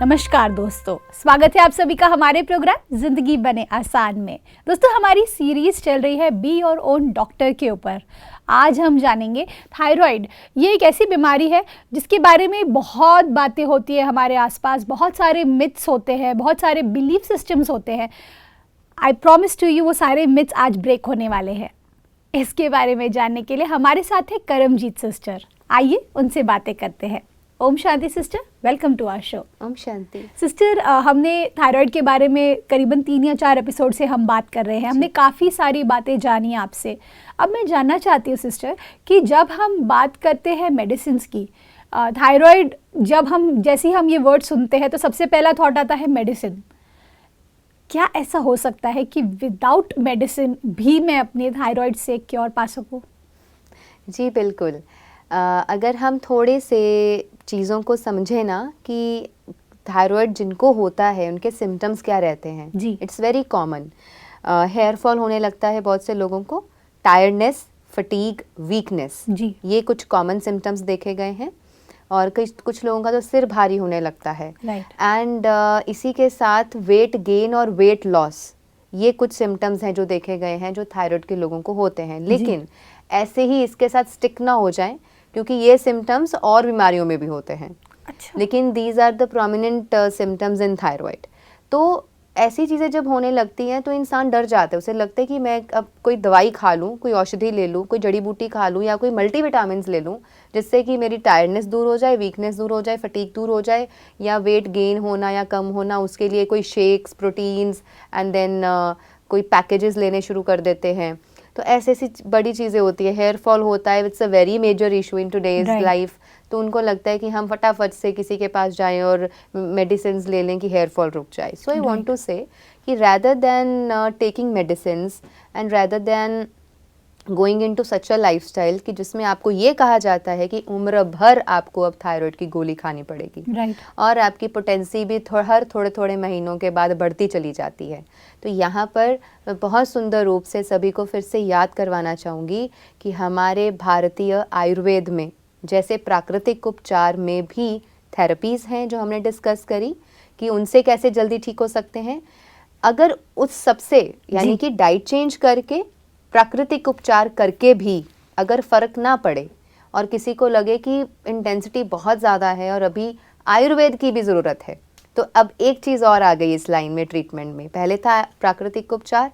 नमस्कार दोस्तों, स्वागत है आप सभी का हमारे प्रोग्राम जिंदगी बने आसान में। दोस्तों, हमारी सीरीज चल रही है बी योर ओन डॉक्टर के ऊपर। आज हम जानेंगे थायराइड। ये एक ऐसी बीमारी है जिसके बारे में बहुत बातें होती है हमारे आसपास, बहुत सारे मिथ्स होते हैं, बहुत सारे बिलीफ सिस्टम्स होते हैं। आई प्रॉमिस टू यू वो सारे मिथ्स आज ब्रेक होने वाले हैं। इसके बारे में जानने के लिए हमारे साथ है करमजीत सिस्टर। आइए उनसे बातें करते हैं। ओम शांति sister, welcome to our show. ओम शांति सिस्टर, हमने थायराइड के बारे में करीबन 3 या 4 एपिसोड से हम बात कर रहे हैं। हमने काफ़ी सारी बातें जानी आपसे। अब मैं जानना चाहती हूँ सिस्टर कि जब हम बात करते हैं मेडिसिन की, थायराइड जैसे ही हम ये वर्ड सुनते हैं तो सबसे पहला थॉट आता है मेडिसिन। क्या ऐसा हो सकता है कि विदाउट मेडिसिन भी मैं अपने थायराइड से क्योर पा सकूँ? जी बिल्कुल। अगर हम थोड़े से चीज़ों को समझें ना कि थायराइड जिनको होता है उनके सिम्टम्स क्या रहते हैं जी। It's very common. Hair fall होने लगता है बहुत से लोगों को, टायर्डनेस, फटीग, वीकनेस, जी। ये कुछ कॉमन सिम्टम्स देखे गए हैं। और कुछ लोगों का तो सिर भारी होने लगता है। एंड इसी के साथ वेट गेन और वेट लॉस, ये कुछ सिम्टम्स हैं जो देखे गए हैं जो थायराइड के लोगों को होते हैं। लेकिन ऐसे ही इसके साथ स्टिक ना हो जाएं, क्योंकि ये सिम्टम्स और बीमारियों में भी होते हैं। अच्छा। लेकिन these are the prominent symptoms in thyroid. तो ऐसी चीज़ें जब होने लगती हैं तो इंसान डर जाता है। उसे लगता है कि मैं अब कोई दवाई खा लूँ, कोई औषधि ले लूँ, कोई जड़ी बूटी खा लूँ या कोई मल्टीविटामिन्स ले लूँ जिससे कि मेरी टायर्डनेस दूर हो जाए, वीकनेस दूर हो जाए, फटीग दूर हो जाए, या वेट गेन होना या कम होना उसके लिए कोई शेक्स, प्रोटीन्स एंड देन कोई पैकेजेस लेने शुरू कर देते हैं। तो ऐसी बड़ी चीज़ें होती है। हेयर फॉल होता है, it's a very major issue in today's life. तो उनको लगता है कि हम फटाफट से किसी के पास जाएं और मेडिसिन ले लें कि हेयर फॉल रुक जाए। सो आई वांट टू से कि rather than taking medicines and rather than going into such a lifestyle कि जिसमें आपको ये कहा जाता है कि उम्र भर आपको अब थायराइड की गोली खानी पड़ेगी और आपकी पोटेंसी भी हर थोड़े थोड़े महीनों के बाद बढ़ती चली जाती है। तो यहाँ पर मैं बहुत सुंदर रूप से सभी को फिर से याद करवाना चाहूँगी कि हमारे भारतीय आयुर्वेद में जैसे प्राकृतिक उपचार में भी थेरेपीज़ हैं जो हमने डिस्कस करी कि उनसे कैसे जल्दी ठीक हो सकते हैं। अगर उस सबसे यानी कि डाइट चेंज करके प्राकृतिक उपचार करके भी अगर फ़र्क ना पड़े और किसी को लगे कि इंटेंसिटी बहुत ज़्यादा है और अभी आयुर्वेद की भी ज़रूरत है, तो अब एक चीज़ और आ गई इस लाइन में ट्रीटमेंट में। पहले था प्राकृतिक उपचार,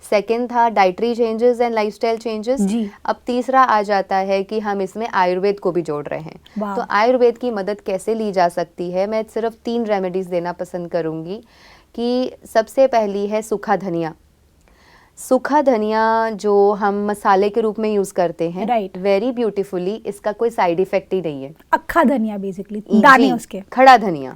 सेकंड था dietary changes and lifestyle changes, अब तीसरा आ जाता है कि हम इसमें आयुर्वेद को भी जोड़ रहे हैं। तो आयुर्वेद की मदद कैसे ली जा सकती है, मैं सिर्फ 3 रेमेडीज़ देना पसंद करूँगी। कि सबसे पहली है सूखा धनिया। सूखा धनिया जो हम मसाले के रूप में यूज़ करते हैं, वेरी ब्यूटीफुली, इसका कोई साइड इफेक्ट ही नहीं है। अक्खा धनिया बेसिकली, दाने उसके। खड़ा धनिया,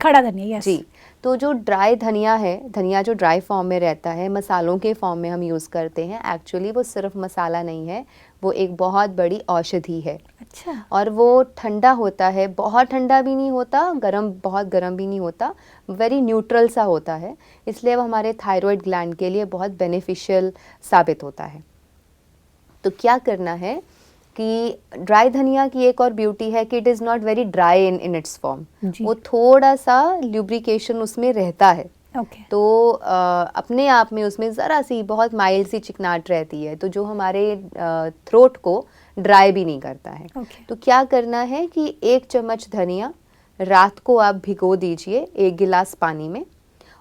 यस जी। तो जो ड्राई धनिया है, धनिया जो ड्राई फॉर्म में रहता है, मसालों के फॉर्म में हम यूज़ करते हैं, एक्चुअली वो सिर्फ मसाला नहीं है, वो एक बहुत बड़ी औषधि है। अच्छा। और वो ठंडा होता है, बहुत ठंडा भी नहीं होता, बहुत गर्म भी नहीं होता, वेरी न्यूट्रल सा होता है। इसलिए वो हमारे थायराइड ग्लैंड के लिए बहुत बेनिफिशियल साबित होता है। तो क्या करना है कि ड्राई धनिया की एक और ब्यूटी है कि it is not very dry in its form, वो थोड़ा सा ल्यूब्रिकेशन उसमें रहता है। तो अपने आप में उसमें ज़रा सी बहुत माइल्ड सी चिकनाहट रहती है, तो जो हमारे थ्रोट को ड्राई भी नहीं करता है। तो क्या करना है कि 1 चम्मच धनिया रात को आप भिगो दीजिए 1 गिलास पानी में,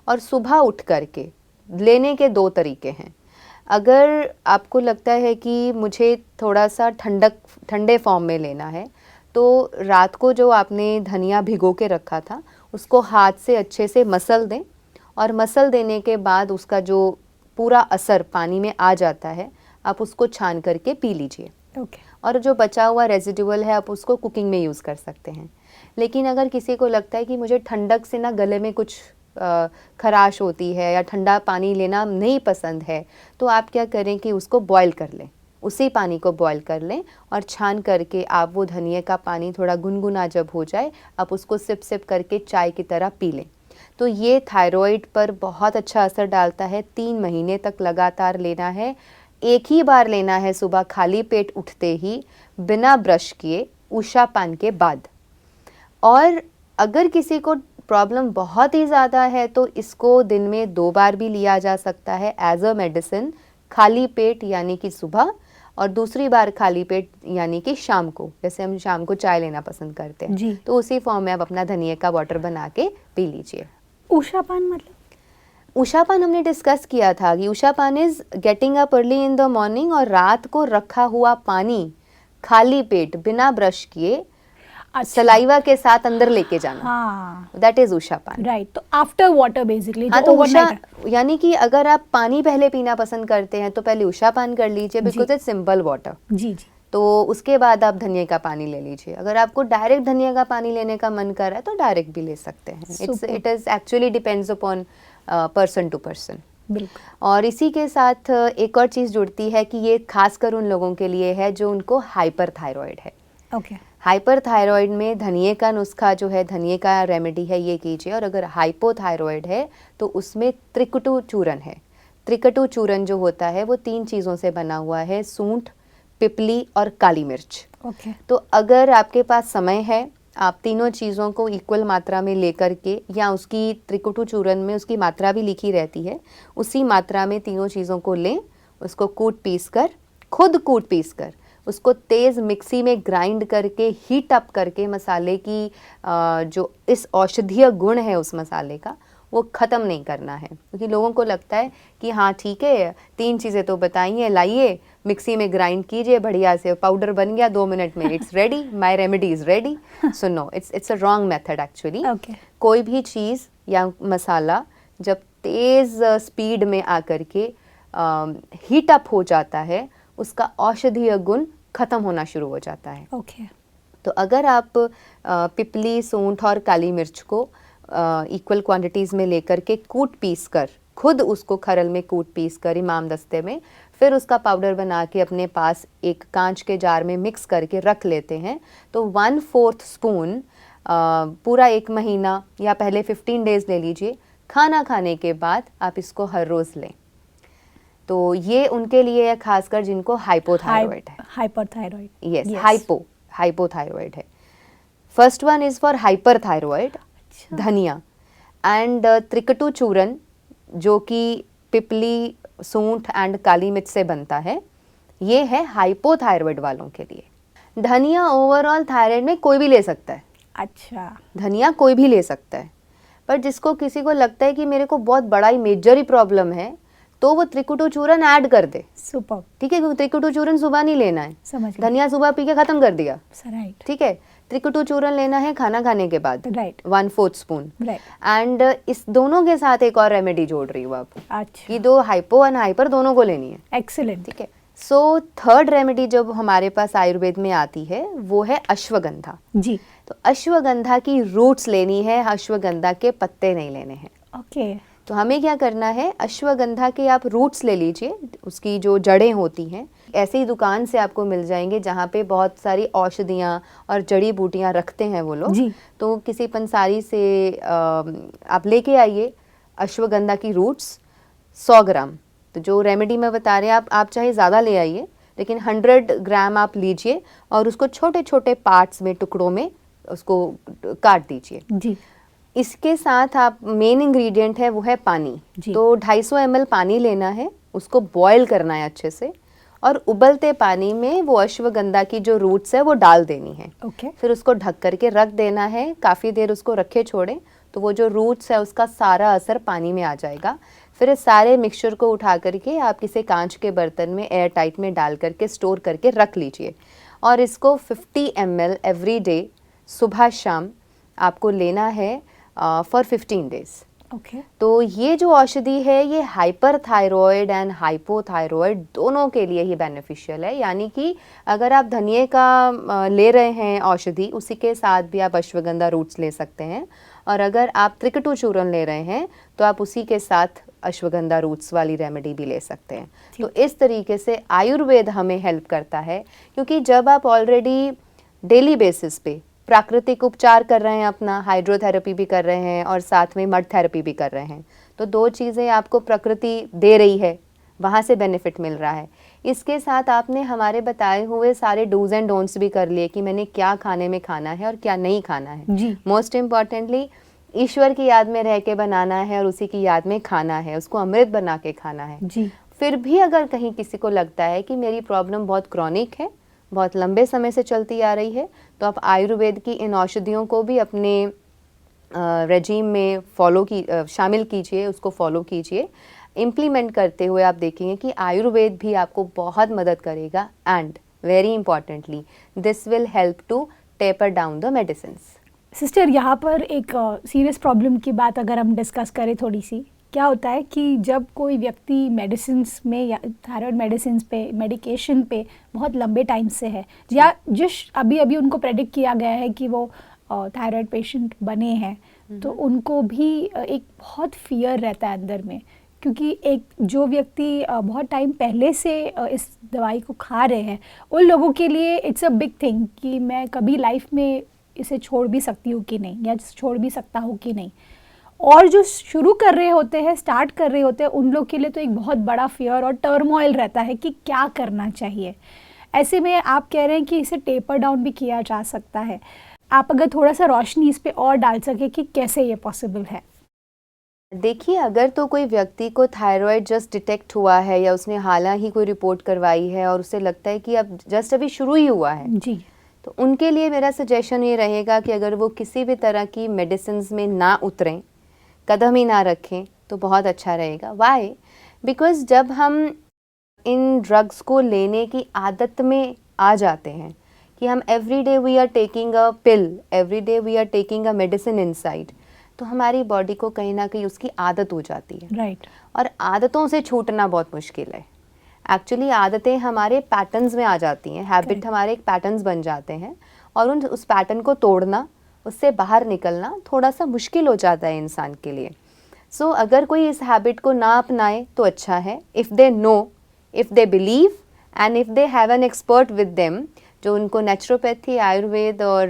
और सुबह उठ करके लेने के 2 तरीके हैं। अगर आपको लगता है कि मुझे थोड़ा सा ठंडे फॉर्म में लेना है, तो रात को जो आपने धनिया भिगो के रखा था उसको हाथ से अच्छे से मसल दें, और मसल देने के बाद उसका जो पूरा असर पानी में आ जाता है, आप उसको छान करके पी लीजिए। और जो बचा हुआ रेजिडुअल है आप उसको कुकिंग में यूज़ कर सकते हैं। लेकिन अगर किसी को लगता है कि मुझे ठंडक से ना गले में कुछ खराश होती है या ठंडा पानी लेना नहीं पसंद है, तो आप क्या करें कि उसको बॉयल कर लें, उसी पानी को बॉयल कर लें और छान करके आप वो धनिया का पानी थोड़ा गुनगुना जब हो जाए, आप उसको सिप सिप करके चाय की तरह पी लें। तो ये थायराइड पर बहुत अच्छा असर डालता है। 3 महीने तक लगातार लेना है, एक ही बार लेना है, सुबह खाली पेट उठते ही बिना ब्रश किए, उषा पान के बाद। और अगर किसी को प्रॉब्लम बहुत ही ज़्यादा है तो इसको दिन में 2 बार भी लिया जा सकता है एज अ मेडिसिन, खाली पेट यानी कि सुबह, और दूसरी बार खाली पेट यानी कि शाम को, जैसे हम शाम को चाय लेना पसंद करते हैं जी। तो उसी फॉर्म में आप अपना धनिया का वाटर बना के पी लीजिए। उषापान मतलब? उषापान हमने डिस्कस किया था कि ushapan is getting up early in the morning और रात को रखा हुआ पानी खाली पेट बिना ब्रश किए सलाइवा के साथ अंदर लेके जाना, हाँ दैट इज उषापान। राइट, तो आफ्टर वाटर बेसिकली। हाँ, तो उषा यानी कि अगर आप पानी पहले पीना पसंद करते हैं तो पहले उषापान कर लीजिए बिकॉज इट्स सिंपल वाटर। जी जी। तो उसके बाद आप धनिया का पानी ले लीजिए। अगर आपको डायरेक्ट धनिया का पानी लेने का मन कर रहा है तो डायरेक्ट भी ले सकते हैं। It is actually depends upon person to person. बिल्कुल। और इसी के साथ एक और चीज़ जुड़ती है कि ये खासकर उन लोगों के लिए है जो उनको हाइपर थायराइड है। ओके। हाइपर थायराइड में धनिए का नुस्खा जो है, धनिए का रेमेडी है, ये कीजिए। और अगर हाइपोथायराइड है तो उसमें त्रिकटु चूरन है। त्रिकटु चूरन जो होता है वो 3 चीज़ों से बना हुआ है, सूंठ, पिपली और काली मिर्च। ओके। तो अगर आपके पास समय है, आप तीनों चीज़ों को इक्वल मात्रा में लेकर के, या उसकी त्रिकुटु चूरन में उसकी मात्रा भी लिखी रहती है, उसी मात्रा में तीनों चीज़ों को लें, उसको खुद कूट पीस कर उसको तेज़ मिक्सी में ग्राइंड करके हीट अप करके मसाले की जो इस औषधीय गुण है उस मसाले का वो ख़त्म नहीं करना है। क्योंकि लोगों को लगता है कि हाँ ठीक है, 3 चीज़ें तो बताई हैं, लाइए मिक्सी में ग्राइंड कीजिए, बढ़िया से पाउडर बन गया 2 मिनट में, it's ready, my remedy is ready. So no, it's a wrong method actually. कोई भी चीज़ या मसाला जब तेज़ स्पीड में आकर के हीट अप हो जाता है, उसका औषधीय गुण ख़त्म होना शुरू हो जाता है। तो अगर आप पिपली, सूंठ और काली मिर्च को इक्वल क्वांटिटीज़ में लेकर के कूट पीस कर, खुद उसको खरल में कूट पीस कर इमाम दस्ते में, फिर उसका पाउडर बना के अपने पास एक कांच के जार में मिक्स करके रख लेते हैं, तो 1/4 स्पून पूरा 1 महीना या पहले 15 डेज़ ले लीजिए। खाना खाने के बाद आप इसको हर रोज़ लें। तो ये उनके लिए है खासकर जिनको हाइपोथायराइड है। हाइपरथायराइड, यस, हाइपोथायराइड है। First one is for hyperthyroid, धनिया, एंड त्रिकटु चूरन जो कि पिपली, सूंठ एंड काली मिर्च से बनता है, ये है हाइपोथायराइड वालों के लिए। धनिया ओवरऑल थायराइड में कोई भी ले सकता है। अच्छा, धनिया कोई भी ले सकता है, पर जिसको किसी को लगता है कि मेरे को बहुत बड़ा ही मेजर ही प्रॉब्लम है तो वो त्रिकुटु चूरन ऐड कर दे। सुपर, ठीक है, क्योंकि त्रिकुटु चूरन सुबह नहीं लेना है, समझ धनिया सुबह पी के खत्म कर दिया, राइट। ठीक है, त्रिकुटु चूरन लेना है खाना खाने के बाद, राइट, 1/4 स्पून, राइट। एंड इस दोनों के साथ एक और रेमेडी जोड़ रही हूँ आप। अच्छा, ये 2 हाइपो एंड हाइपर दोनों को लेनी है। एक्सीलेंट, ठीक है। सो थर्ड रेमेडी जब हमारे पास आयुर्वेद में आती है वो है अश्वगंधा। जी। तो अश्वगंधा की रूट्स लेनी है, अश्वगंधा के पत्ते नहीं लेने हैं। ओके। तो हमें क्या करना है, अश्वगंधा के आप रूट्स ले लीजिए, उसकी जो जड़ें होती हैं, ऐसी ही दुकान से आपको मिल जाएंगे जहाँ पे बहुत सारी औषधियाँ और जड़ी बूटियाँ रखते हैं वो लोग। तो किसी पंसारी से आप लेके आइए अश्वगंधा की रूट्स 100 ग्राम। तो जो रेमेडी मैं बता रहे हैं आप चाहे ज़्यादा ले आइए, लेकिन 100 ग्राम आप लीजिए और उसको छोटे छोटे पार्ट्स में, टुकड़ों में उसको काट दीजिए। जी। इसके साथ आप मेन इंग्रेडिएंट है वो है पानी। तो 250 ml पानी लेना है, उसको बॉईल करना है अच्छे से, और उबलते पानी में वो अश्वगंधा की जो रूट्स है वो डाल देनी है। फिर उसको ढक करके रख देना है, काफ़ी देर उसको रखे छोड़ें तो वो जो रूट्स है उसका सारा असर पानी में आ जाएगा। फिर इस सारे मिक्सचर को उठा करके आप किसी कांच के बर्तन में एयर टाइट में डाल करके स्टोर करके रख लीजिए, और इसको 50 ml एवरी डे सुबह शाम आपको लेना है फॉर 15 डेज। ओके। तो ये जो औषधि है ये हाइपर थायराइड एंड हाइपोथायराइड दोनों के लिए ही बेनिफिशियल है। यानी कि अगर आप धनिए का ले रहे हैं औषधि, उसी के साथ भी आप अश्वगंधा रूट्स ले सकते हैं, और अगर आप त्रिकटु चूरन ले रहे हैं तो आप उसी के साथ अश्वगंधा रूट्स वाली रेमेडी भी ले सकते हैं। तो इस तरीके से आयुर्वेद हमें हेल्प करता है, क्योंकि जब आप ऑलरेडी डेली बेसिस पे प्राकृतिक उपचार कर रहे हैं, अपना हाइड्रोथेरेपी भी कर रहे हैं और साथ में मड थेरेपी भी कर रहे हैं, तो 2 चीज़ें आपको प्रकृति दे रही है, वहाँ से बेनिफिट मिल रहा है। इसके साथ आपने हमारे बताए हुए सारे डूज एंड डोंट्स भी कर लिए कि मैंने क्या खाने में खाना है और क्या नहीं खाना है। मोस्ट इम्पॉर्टेंटली ईश्वर की याद में रह के बनाना है और उसी की याद में खाना है, उसको अमृत बना के खाना है जी। फिर भी अगर कहीं किसी को लगता है कि मेरी प्रॉब्लम बहुत क्रॉनिक है, बहुत लंबे समय से चलती आ रही है, तो आप आयुर्वेद की इन औषधियों को भी अपने रेजीम में शामिल कीजिए, उसको फॉलो कीजिए। इम्प्लीमेंट करते हुए आप देखेंगे कि आयुर्वेद भी आपको बहुत मदद करेगा and very importantly this will help to taper down the medicines. Sister, यहाँ पर एक सीरियस प्रॉब्लम की बात अगर हम डिस्कस करें थोड़ी सी, क्या होता है कि जब कोई व्यक्ति मेडिसिन्स में या थायराइड मेडिसिन्स पे, मेडिकेशन पे बहुत लंबे टाइम से है, या जिस अभी अभी उनको प्रेडिक्ट किया गया है कि वो थायराइड पेशेंट बने हैं, तो उनको भी एक बहुत फियर रहता है अंदर में, क्योंकि एक जो व्यक्ति बहुत टाइम पहले से इस दवाई को खा रहे हैं, उन लोगों के लिए इट्स अ बिग थिंग कि मैं कभी लाइफ में इसे छोड़ भी सकती हूँ कि नहीं, या छोड़ भी सकता हूँ कि नहीं। और जो शुरू कर रहे होते हैं, स्टार्ट कर रहे होते हैं, उन लोग के लिए तो एक बहुत बड़ा फियर और टर्मोइल रहता है कि क्या करना चाहिए। ऐसे में आप कह रहे हैं कि इसे टेपर डाउन भी किया जा सकता है। आप अगर थोड़ा सा रोशनी इस पे और डाल सके कि कैसे ये पॉसिबल है। देखिए, अगर तो कोई व्यक्ति को थायराइड जस्ट डिटेक्ट हुआ है या उसने हाल ही कोई रिपोर्ट करवाई है और उसे लगता है कि अब जस्ट अभी शुरू ही हुआ है जी, तो उनके लिए मेरा सजेशन ये रहेगा कि अगर वो किसी भी तरह की मेडिसिन्स में ना उतरें, कदम ही ना रखें, तो बहुत अच्छा रहेगा। वाई? बिकॉज जब हम इन ड्रग्स को लेने की आदत में आ जाते हैं कि हम every day we are taking a pill, every day we are taking a medicine inside, तो हमारी बॉडी को कहीं ना कहीं उसकी आदत हो जाती है। राइट। और आदतों से छूटना बहुत मुश्किल है। एक्चुअली आदतें हमारे पैटर्न्स में आ जाती हैं, हैबिट हमारे एक पैटर्न्स बन जाते हैं और उस पैटर्न को तोड़ना, उससे बाहर निकलना थोड़ा सा मुश्किल हो जाता है इंसान के लिए। सो अगर कोई इस हैबिट को ना अपनाए तो अच्छा है। If they know, if they believe and if they have an expert with them जो उनको नेचुरोपैथी, आयुर्वेद और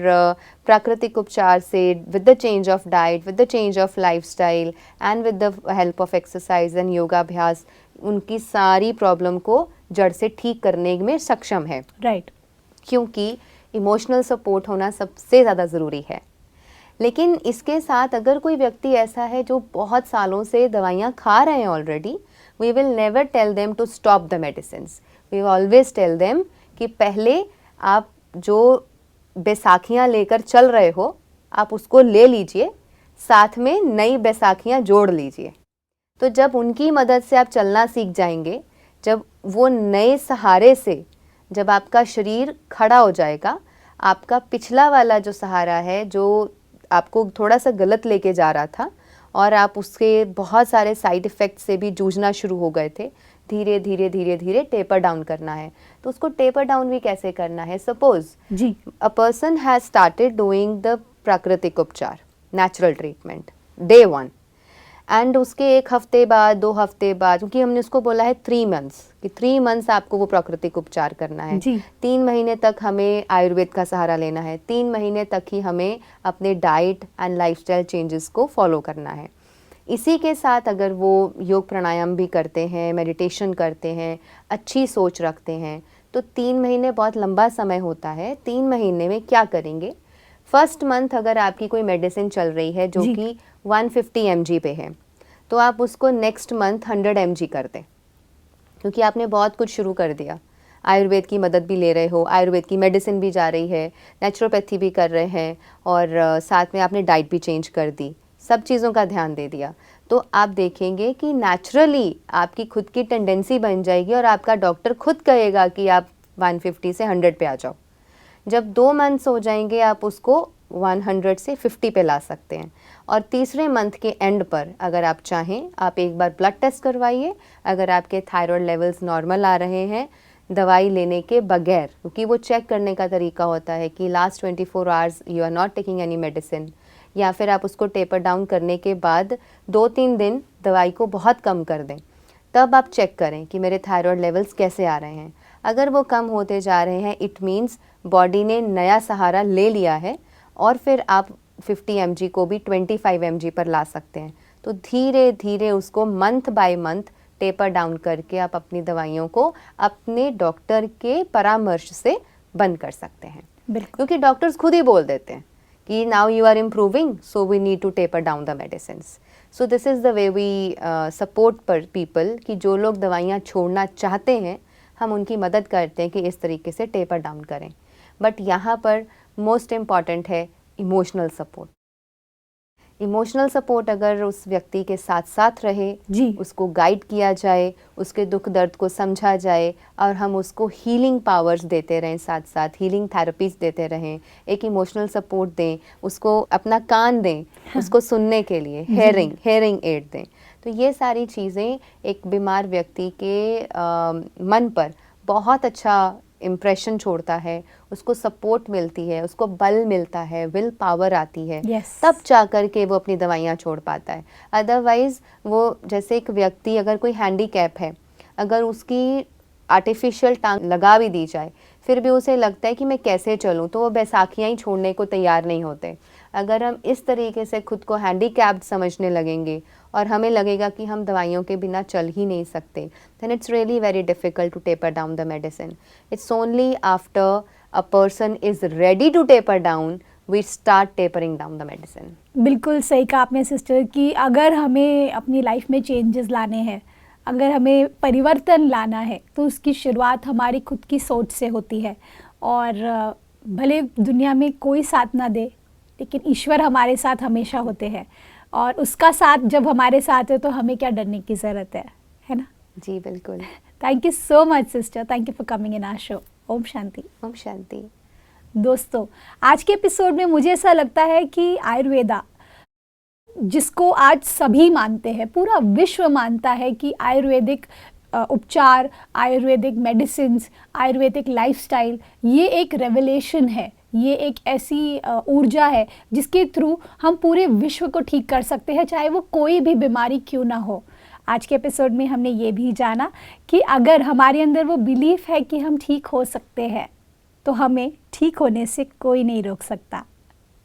प्राकृतिक उपचार से with the change of diet, with the change of lifestyle and with the help of exercise and योगाभ्यास उनकी सारी problem को जड़ से ठीक करने में सक्षम है। राइट। क्योंकि इमोशनल सपोर्ट होना सबसे ज़्यादा ज़रूरी है। लेकिन इसके साथ अगर कोई व्यक्ति ऐसा है जो बहुत सालों से दवाइयाँ खा रहे हैं already, we will never tell them to stop the medicines. We always tell them कि पहले आप जो बैसाखियाँ लेकर चल रहे हो आप उसको ले लीजिए, साथ में नई बैसाखियाँ जोड़ लीजिए। तो जब उनकी मदद से आप चलना सीख जाएंगे, जब वो नए सहारे से जब आपका शरीर खड़ा हो जाएगा, आपका पिछला वाला जो सहारा है जो आपको थोड़ा सा गलत लेके जा रहा था और आप उसके बहुत सारे साइड इफ़ेक्ट से भी जूझना शुरू हो गए थे, धीरे धीरे धीरे धीरे टेपर डाउन करना है। तो उसको टेपर डाउन भी कैसे करना है? सपोज जी, a person has started doing the प्राकृतिक उपचार, नेचुरल ट्रीटमेंट, डे 1 एंड उसके 1 हफ्ते बाद, 2 हफ्ते बाद, क्योंकि हमने उसको बोला है 3 मंथ्स कि 3 मंथ्स आपको वो प्राकृतिक उपचार करना है। जी। 3 महीने तक हमें आयुर्वेद का सहारा लेना है, 3 महीने तक ही हमें अपने डाइट एंड लाइफस्टाइल चेंजेस को फॉलो करना है। इसी के साथ अगर वो योग प्राणायाम भी करते हैं, मेडिटेशन करते हैं, अच्छी सोच रखते हैं, तो 3 महीने बहुत लंबा समय होता है। 3 महीने में क्या करेंगे? फर्स्ट मंथ अगर आपकी कोई मेडिसिन चल रही है जो जी। कि 150 mg पे है, तो आप उसको नेक्स्ट मंथ 100 mg कर दें, क्योंकि आपने बहुत कुछ शुरू कर दिया। आयुर्वेद की मदद भी ले रहे हो, आयुर्वेद की मेडिसिन भी जा रही है, नेचुरोपैथी भी कर रहे हैं और साथ में आपने डाइट भी चेंज कर दी, सब चीज़ों का ध्यान दे दिया। तो आप देखेंगे कि नेचुरली आपकी खुद की टेंडेंसी बन जाएगी और आपका डॉक्टर खुद कहेगा कि आप 150 से 100 पे आ जाओ। जब 2 मंथ्स हो जाएंगे आप उसको 100 से 50 पे ला सकते हैं। और तीसरे मंथ के एंड पर अगर आप चाहें, आप एक बार ब्लड टेस्ट करवाइए। अगर आपके थायराइड लेवल्स नॉर्मल आ रहे हैं दवाई लेने के बगैर, क्योंकि वो चेक करने का तरीका होता है कि last 24 hours you are not taking any medicine, या फिर आप उसको टेपर डाउन करने के बाद 2-3 दिन दवाई को बहुत कम कर दें, तब आप चेक करें कि मेरे थायराइड लेवल्स कैसे आ रहे हैं। अगर वो कम होते जा रहे हैं, इट मीन्स बॉडी ने नया सहारा ले लिया है और फिर आप 50 mg को भी 25 mg पर ला सकते हैं। तो धीरे धीरे उसको month by month taper down करके आप अपनी दवाइयों को अपने डॉक्टर के परामर्श से बंद कर सकते हैं। बिल्कुल। क्योंकि डॉक्टर्स खुद ही बोल देते हैं कि now you are improving, so we need to taper down the medicines. So this is the way we support people कि जो लोग दवाइयाँ छोड़ना चाहते हैं हम उनकी मदद करते हैं कि इस तरीके से टेपर डाउन करें. बट यहाँ पर मोस्ट इम्पॉर्टेंट है इमोशनल सपोर्ट. इमोशनल सपोर्ट अगर उस व्यक्ति के साथ साथ रहे जी. उसको गाइड किया जाए, उसके दुख दर्द को समझा जाए और हम उसको हीलिंग पावर्स देते रहें, साथ साथ हीलिंग थेरेपीज देते रहें, एक इमोशनल सपोर्ट दें, उसको अपना कान दें, उसको सुनने के लिए हेयरिंग एड दें. तो ये सारी चीज़ें एक बीमार व्यक्ति के मन पर बहुत अच्छा इम्प्रेशन छोड़ता है, उसको सपोर्ट मिलती है, उसको बल मिलता है, विल पावर आती है. तब जा कर के वो अपनी दवाइयाँ छोड़ पाता है. अदरवाइज़ वो जैसे एक व्यक्ति अगर कोई हैंडीकैप है, अगर उसकी आर्टिफिशियल टांग लगा भी दी जाए फिर भी उसे लगता है कि मैं कैसे चलूँ, तो वो बैसाखियाँ ही छोड़ने को तैयार नहीं होते. अगर हम इस तरीके से खुद को हैंडीकैप्ड समझने लगेंगे और हमें लगेगा कि हम दवाइयों के बिना चल ही नहीं सकते, then it's really very difficult to taper down the medicine. It's only after a person is ready to taper down we start tapering down the medicine. बिल्कुल सही कहा आपने सिस्टर कि अगर हमें अपनी लाइफ में चेंजेस लाने हैं, अगर हमें परिवर्तन लाना है तो उसकी शुरुआत हमारी खुद की सोच से होती है. और भले दुनिया में कोई साथ ना दे लेकिन ईश्वर हमारे साथ हमेशा होते हैं और उसका साथ जब हमारे साथ है तो हमें क्या डरने की ज़रूरत है ना. जी बिल्कुल. Thank you so much sister, thank you for coming in our show. ओम शांति. ओम शांति. दोस्तों आज के एपिसोड में मुझे ऐसा लगता है कि आयुर्वेदा जिसको आज सभी मानते हैं, पूरा विश्व मानता है कि आयुर्वेदिक उपचार, आयुर्वेदिक मेडिसिन्स, आयुर्वेदिक लाइफस्टाइल ये एक रेवलेशन है, ये एक ऐसी ऊर्जा है जिसके थ्रू हम पूरे विश्व को ठीक कर सकते हैं, चाहे वो कोई भी बीमारी क्यों ना हो. आज के एपिसोड में हमने ये भी जाना कि अगर हमारे अंदर वो बिलीफ है कि हम ठीक हो सकते हैं तो हमें ठीक होने से कोई नहीं रोक सकता.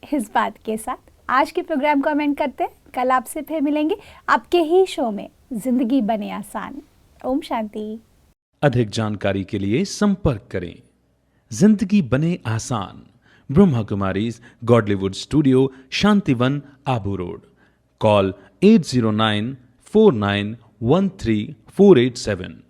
इस बात के साथ आज के प्रोग्राम को कमेंट करते हैं. कल आपसे फिर मिलेंगे आपके ही शो में जिंदगी बने आसान. ओम शांति. अधिक जानकारी के लिए संपर्क करें. जिंदगी बने आसान, Brahma Kumaris Godlywood studio, Shantivan, Abu road. Call 8094913 487.